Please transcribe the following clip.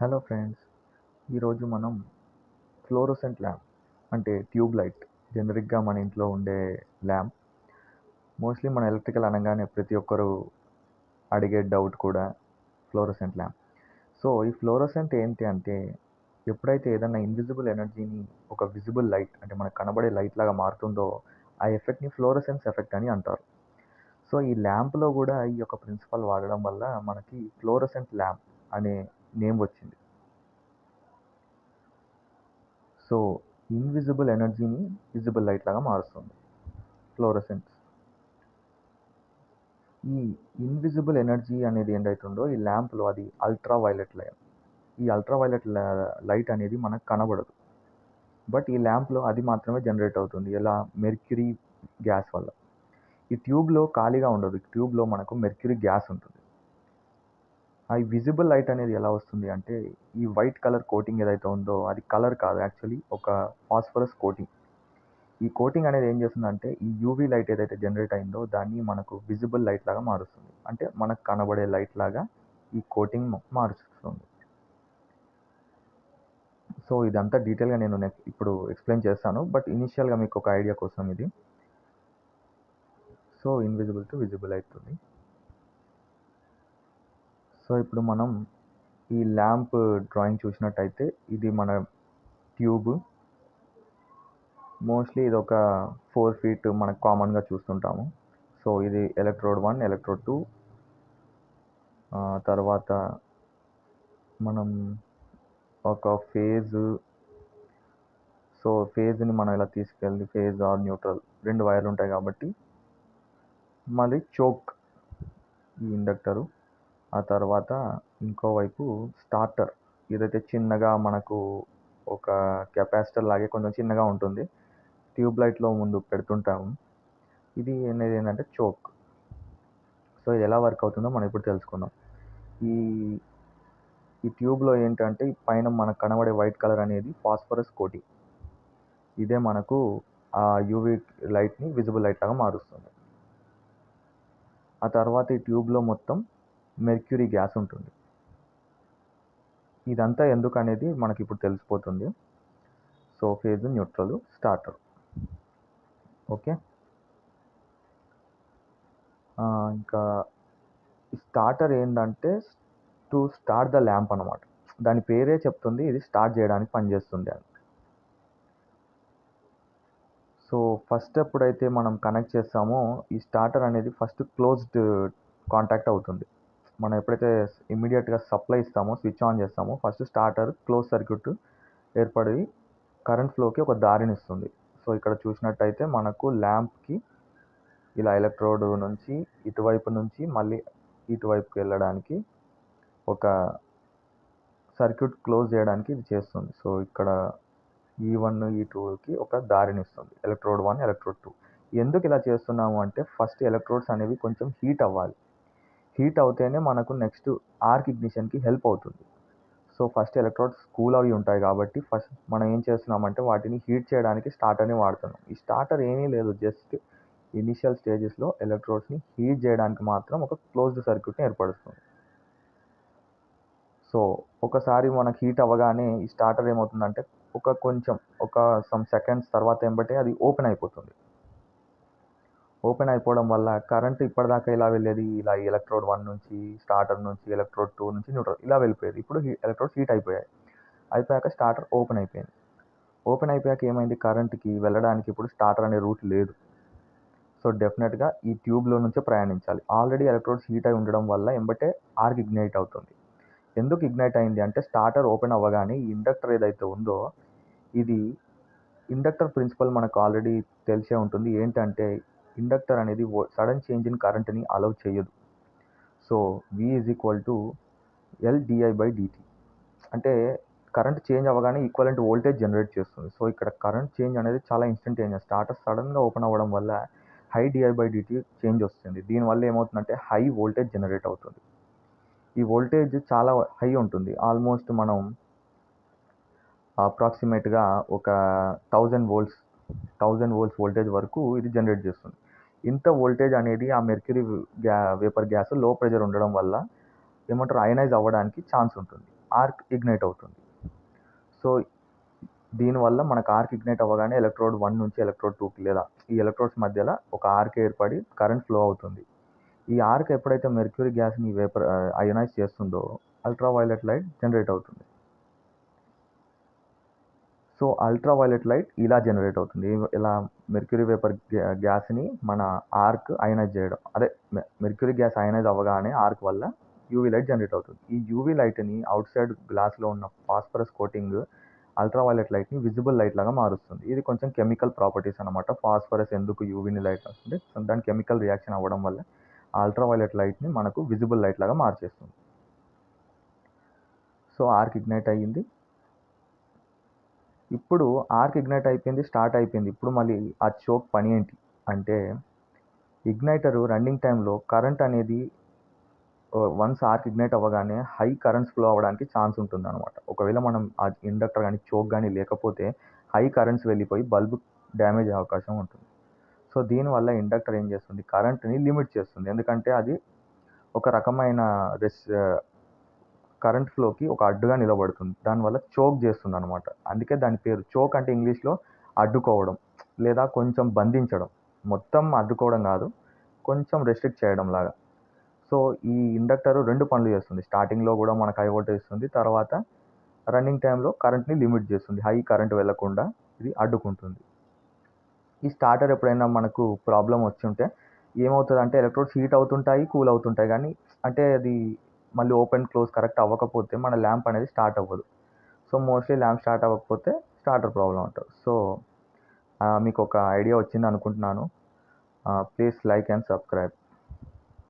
Hello friends, ఈరోజు మనం fluorescent lamp అంటే ట్యూబ్ లైట్ జనరిక్గా మన ఇంట్లో ఉండే ల్యాంప్. మోస్ట్లీ మన ఎలక్ట్రికల్ అనగానే ప్రతి ఒక్కరు అడిగే డౌట్ కూడా ఫ్లోరోసెంట్ ల్యాంప్. సో ఈ ఫ్లోరోసెంట్ ఏంటి అంటే, ఎప్పుడైతే ఏదైనా ఇన్విజిబుల్ ఎనర్జీని ఒక విజిబుల్ లైట్ అంటే మనకు కనబడే లైట్ లాగా మారుతుందో ఆ ఎఫెక్ట్ని ఫ్లోరోసెన్స్ ఎఫెక్ట్ అని అంటారు. సో ఈ ల్యాంప్లో కూడా ఈ యొక్క ప్రిన్సిపల్ వాడడం వల్ల మనకి ఫ్లోరోసెంట్ ల్యాంప్ అనే నేమ్ వచ్చింది. సో ఇన్విజిబుల్ ఎనర్జీని విజిబుల్ లైట్ లాగా మారుస్తుంది ఫ్లోరోసెన్స్. ఈ ఇన్విజిబుల్ ఎనర్జీ అనేది ఏంటైతుందో ఈ ల్యాంప్లో అది అల్ట్రా వైలెట్ లైట్. ఈ అల్ట్రా వైలెట్ లైట్ అనేది మనకు కనబడదు, బట్ ఈ ల్యాంప్లో అది మాత్రమే జనరేట్ అవుతుంది. ఎలా? మెర్క్యూరీ గ్యాస్ వల్ల. ఈ ట్యూబ్లో ఖాళీగా ఉండదు, ట్యూబ్లో మనకు మెర్క్యూరీ గ్యాస్ ఉంటుంది. ఈ విజిబుల్ లైట్ అనేది ఎలా వస్తుంది అంటే, ఈ వైట్ కలర్ కోటింగ్ ఏదైతే ఉందో అది కలర్ కాదు, యాక్చువల్లీ ఒక ఫాస్ఫరస్ కోటింగ్. ఈ కోటింగ్ అనేది ఏం చేస్తుందంటే, ఈ యూవీ లైట్ ఏదైతే జనరేట్ అయిందో దాన్ని మనకు విజిబుల్ లైట్ లాగా మారుస్తుంది. అంటే మనకు కనబడే లైట్ లాగా ఈ కోటింగ్ మారుస్తుంది. సో ఇదంతా డీటెయిల్గా నేను ఇప్పుడు ఎక్స్ప్లెయిన్ చేస్తాను, బట్ ఇనిషియల్గా మీకు ఒక ఐడియా కోసం ఇది. సో ఇన్విజిబుల్ టు విజిబుల్ అవుతుంది. సో ఇప్పుడు మనం ఈ ల్యాంప్ డ్రాయింగ్ చూసినట్టయితే ఇది మన ట్యూబ్. మోస్ట్లీ ఇది ఒక 4 feet మనకు కామన్గా చూస్తుంటాము. సో ఇది ఎలక్ట్రోడ్ 1, ఎలక్ట్రోడ్ 2, తర్వాత మనం ఒక ఫేజ్ని మనం ఇలా తీసుకెళ్ళి ఫేజ్ ఆర్ న్యూట్రల్ 2 వైర్లు ఉంటాయి కాబట్టి, మళ్ళీ చోక్ ఈ ఇండక్టరు, ఆ తర్వాత ఇంకోవైపు స్టార్టర్. ఏదైతే చిన్నగా మనకు ఒక కెపాసిటర్ లాగే కొంచెం చిన్నగా ఉంటుంది, ట్యూబ్ లైట్లో ముందు పెడుతుంటాము. ఇది అనేది ఏంటంటే చోక్. సో ఇది ఎలా వర్క్ అవుతుందో మనం ఇప్పుడు తెలుసుకుందాం. ఈ ట్యూబ్లో ఏంటంటే పైన మనకు కనబడే వైట్ కలర్ అనేది ఫాస్ఫరస్ కోటింగ్. ఇదే మనకు ఆ యూవీ లైట్ని విజిబుల్ లైట్ లాగా మారుస్తుంది. ఆ తర్వాత ఈ ట్యూబ్లో మొత్తం మెర్క్యూరీ గ్యాస్ ఉంటుంది. ఇదంతా ఎందుకు అనేది మనకి ఇప్పుడు తెలిసిపోతుంది. So phase, neutral, starter. Okay, ఇంకా ఈ స్టార్టర్ ఏంటంటే టు స్టార్ట్ ద ల్యాంప్ అనమాట. దాని పేరే చెప్తుంది ఇది స్టార్ట్ చేయడానికి పనిచేస్తుంది అని. సో ఫస్ట్ ఎప్పుడైతే మనం కనెక్ట్ చేస్తామో ఈ స్టార్టర్ అనేది ఫస్ట్ క్లోజ్డ్ కాంటాక్ట్ అవుతుంది. మనం ఎప్పుడైతే ఇమ్మీడియట్గా సప్లై ఇస్తామో, స్విచ్ ఆన్ చేస్తామో, ఫస్ట్ స్టార్టర్ క్లోజ్ సర్క్యూట్ ఏర్పడి కరెంట్ ఫ్లోకి ఒక దారిని ఇస్తుంది. సో ఇక్కడ చూసినట్టయితే మనకు ల్యాంప్కి ఇలా ఎలక్ట్రోడ్ నుంచి ఇటువైపు నుంచి మళ్ళీ ఇటువైపుకి వెళ్ళడానికి ఒక సర్క్యూట్ క్లోజ్ చేయడానికి ఇది చేస్తుంది. సో ఇక్కడ E1, E2కి ఒక దారిని ఇస్తుంది, ఎలక్ట్రోడ్ 1, ఎలక్ట్రోడ్ 2. ఎందుకు ఇలా చేస్తున్నాము అంటే, ఫస్ట్ ఎలక్ట్రోడ్స్ అనేవి కొంచెం హీట్ అవ్వాలి. హీట్ అవుతేనే మనకు నెక్స్ట్ ఆర్క్ ఇగ్నిషన్కి హెల్ప్ అవుతుంది. సో ఫస్ట్ ఎలక్ట్రోడ్స్ కూల్ అవి ఉంటాయి కాబట్టి ఫస్ట్ మనం ఏం చేస్తున్నామంటే వాటిని హీట్ చేయడానికి స్టార్టర్ని వాడుతున్నాం. ఈ స్టార్టర్ ఏమీ లేదు, జస్ట్ ఇనిషియల్ స్టేజెస్లో ఎలక్ట్రోడ్స్ని హీట్ చేయడానికి మాత్రం ఒక క్లోజ్డ్ సర్క్యూట్ని ఏర్పరుస్తుంది. సో ఒకసారి మనకు హీట్ అవ్వగానే ఈ స్టార్టర్ ఏమవుతుందంటే ఒక సమ్ సెకండ్స్ తర్వాత ఏంబట్టే అది ఓపెన్ అయిపోతుంది. ఓపెన్ అయిపోవడం వల్ల కరెంట్ ఇప్పటిదాకా ఇలా వెళ్ళేది, ఇలా ఎలక్ట్రోడ్ 1 నుంచి స్టార్టర్ నుంచి ఎలక్ట్రోడ్ 2 నుంచి న్యూట్రల్ ఇలా వెళ్ళిపోయేది. ఇప్పుడు ఎలక్ట్రోడ్స్ హీట్ అయిపోయాక స్టార్టర్ ఓపెన్ అయిపోయింది. ఓపెన్ అయిపోయాక ఏమైంది, కరెంట్కి వెళ్ళడానికి ఇప్పుడు స్టార్టర్ అనే రూట్ లేదు. సో డెఫినెట్గా ఈ ట్యూబ్లో నుంచే ప్రయాణించాలి. ఆల్రెడీ ఎలక్ట్రోడ్స్ హీట్ అయి ఉండడం వల్ల ఎంబటే ఆర్క్ ఇగ్నైట్ అవుతుంది. ఎందుకు ఇగ్నైట్ అయింది అంటే, స్టార్టర్ ఓపెన్ అవ్వగానే ఈ ఇండక్టర్ ఏదైతే ఉందో ఇది ఇండక్టర్ ప్రిన్సిపల్ మనకు ఆల్రెడీ తెలిసే ఉంటుంది. ఏంటంటే ఇండక్టర్ అనేది సడన్ చేంజ్ ఇన్ కరెంట్ని అలౌ చేయదు. So V = LdI/dt. అంటే కరెంట్ చేంజ్ అవ్వగానే ఈక్వలెంట్ వోల్టేజ్ జనరేట్ చేస్తుంది. సో ఇక్కడ కరెంట్ చేంజ్ అనేది చాలా ఇన్స్టంటేనియస్. స్టార్టర్ సడన్గా ఓపెన్ అవ్వడం వల్ల హై DI/dt చేంజ్ వస్తుంది. దీనివల్ల ఏమవుతుందంటే హై వోల్టేజ్ జనరేట్ అవుతుంది. ఈ వోల్టేజ్ చాలా హై ఉంటుంది. ఆల్మోస్ట్ మనం అప్రాక్సిమేట్గా ఒక 1000 volts వోల్టేజ్ వరకు ఇది జనరేట్ చేస్తుంది. ఇంత వోల్టేజ్ అనేది ఆ మెర్క్యూరీ వేపర్ గ్యాస్ లో ప్రెషర్ ఉండడం వల్ల ఏమంటారు అయనైజ్ అవ్వడానికి ఛాన్స్ ఉంటుంది. ఆర్క్ ఇగ్నైట్ అవుతుంది. సో దీనివల్ల మనకు ఆర్క్ ఇగ్నైట్ అవ్వగానే ఎలక్ట్రోడ్ 1 నుంచి ఎలక్ట్రోడ్ 2కి లేదా ఈ ఎలక్ట్రోడ్స్ మధ్యలో ఒక ఆర్క్ ఏర్పడి కరెంట్ ఫ్లో అవుతుంది. ఈ ఆర్క్ ఎప్పుడైతే మెర్క్యూరీ గ్యాస్ని అయోనైజ్ చేస్తుందో అల్ట్రావైలెట్ లైట్ జనరేట్ అవుతుంది. సో అల్ట్రావైలెట్ లైట్ ఇలా జనరేట్ అవుతుంది. ఇలా మెర్క్యూరీ వేపర్ గ్యాస్ని మన ఆర్క్ అయనైజ్ చేయడం, అదే మెర్క్యూరీ గ్యాస్ అయనైజ్ అవ్వగానే ఆర్క్ వల్ల యూవీ లైట్ జనరేట్ అవుతుంది. ఈ యూవీ లైట్ని అవుట్ సైడ్ గ్లాస్లో ఉన్న ఫాస్ఫరస్ కోటింగ్ అల్ట్రావైలెట్ లైట్ని విజిబుల్ లైట్ లాగా మారుస్తుంది. ఇది కొంచెం కెమికల్ ప్రాపర్టీస్ అనమాట. ఫాస్ఫరస్ ఎందుకు యూవీని లైట్ వస్తుంది, దాని కెమికల్ రియాక్షన్ అవ్వడం వల్ల అల్ట్రావైలెట్ లైట్ని మనకు విజిబుల్ లైట్ లాగా మార్చేస్తుంది. సో ఆర్క్ ఇగ్నైట్ అయ్యింది. ఇప్పుడు ఆర్క్ ఇగ్నైట్ అయిపోయింది, స్టార్ట్ అయిపోయింది. ఇప్పుడు మళ్ళీ ఆ చోక్ పని ఏంటి అంటే, ఇగ్నైటరు రన్నింగ్ టైంలో కరెంట్ అనేది వన్స్ ఆర్క్ ఇగ్నైట్ అవ్వగానే హై కరెంట్స్ ఫ్లో అవ్వడానికి ఛాన్స్ ఉంటుంది అనమాట. ఒకవేళ మనం ఆ ఇండక్టర్ కానీ చోక్ కానీ లేకపోతే హై కరెంట్స్ వెళ్ళిపోయి బల్బు డ్యామేజ్ అయ్యే అవకాశం ఉంటుంది. సో దీనివల్ల ఇండక్టర్ ఏం చేస్తుంది, కరెంట్ని లిమిట్ చేస్తుంది. ఎందుకంటే అది ఒక రకమైన కరెంట్ ఫ్లోకి ఒక అడ్డుగా నిలబడుతుంది. దానివల్ల చోక్ చేస్తుంది అనమాట. అందుకే దాని పేరు. చోక్ అంటే ఇంగ్లీష్లో అడ్డుకోవడం లేదా కొంచెం బంధించడం. మొత్తం అడ్డుకోవడం కాదు, కొంచెం రెస్ట్రిక్ట్ చేయడం లాగా. సో ఈ ఇండక్టర్ 2 పనులు చేస్తుంది. స్టార్టింగ్లో కూడా మనకు హై వోల్టేజ్ ఇస్తుంది, తర్వాత రన్నింగ్ టైంలో కరెంట్ని లిమిట్ చేస్తుంది. హై కరెంట్ వెళ్లకుండా ఇది అడ్డుకుంటుంది. ఈ స్టార్టర్ ఎప్పుడైనా మనకు ప్రాబ్లం వచ్చి ఉంటే ఏమవుతుందంటే ఎలక్ట్రోడ్స్ హీట్ అవుతుంటాయి, కూల్ అవుతుంటాయి, కానీ అంటే అది మళ్ళీ ఓపెన్ క్లోజ్ కరెక్ట్ అవ్వకపోతే మన ల్యాంప్ అనేది స్టార్ట్ అవ్వదు. సో మోస్ట్లీ ల్యాంప్ స్టార్ట్ అవ్వకపోతే స్టార్టర్ ప్రాబ్లం అంటారు. సో మీకు ఒక ఐడియా వచ్చింది అనుకుంటున్నాను. Please like and subscribe.